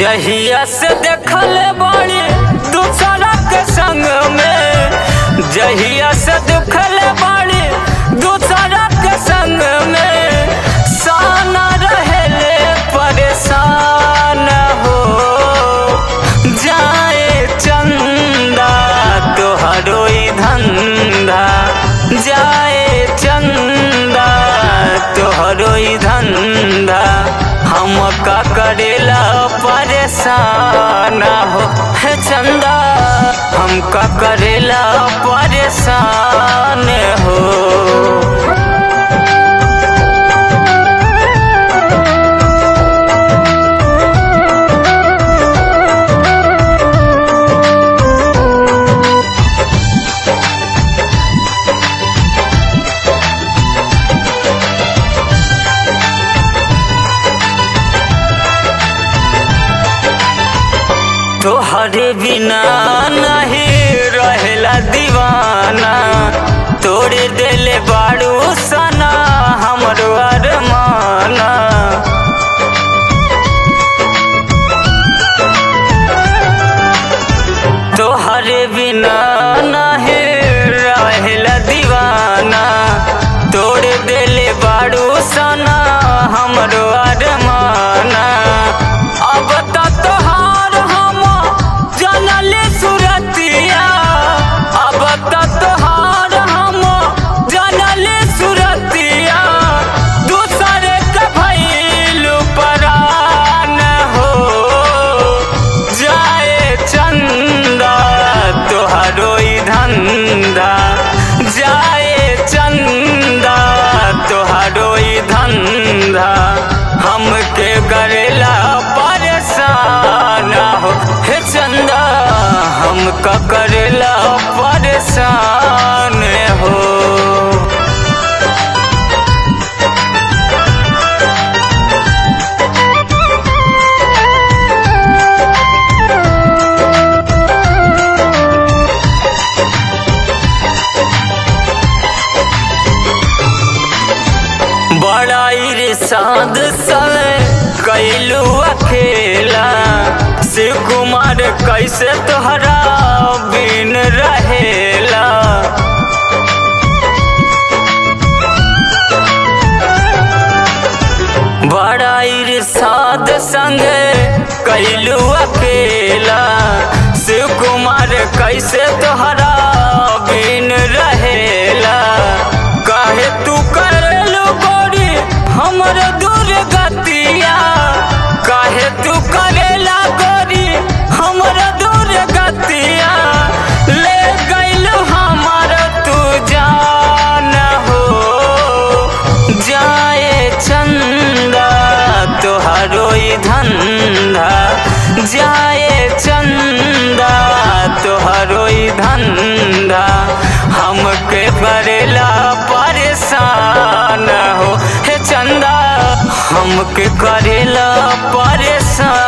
जहिया से देखल बड़ी दूसरा के संग में, जहिया से देखल बड़ी दूसरा के संग में, साना रहले परेशान हो जाए चंदा तोहरो ई धंधा, जाए चंदा तोहरो ई धंधा, हम का करेला परेशान हो हे चंदा, हम का करेला परेशान हो। तोहरे बिना नहीं रहेला दीवाना, तोड़े देले बाड़ू सना हमरो अरमाना। तोहरे बिना नहीं रहेला दीवाना, तोड़े देले बाड़ू सना हमरो अरमाना। अब तक जाए चंदा तोहरो ई धंधा, हमके करेला परेशान हो हे चंदा, हमका करेला परेशान हो। बड़ा इरशाद सले कैलू अकेला, शिव कुमार कैसे तोहरा बिन रहेला। बड़ा इरशाद संगे कैलू अकेला, शिव कुमार कैसे तोहरा बिन रहेला। काहे तू करेलू हमर दूर गतिया, काहे तू करेला गोरी हमर दूर गतिया, ले गइल हमर तू जान हो जाए चंदा तोहरो ई धंधा, जाए चंदा तोहरो ई धंधा, हमके करेला परेशान हो हे चंदा, हमके करेला परेशान।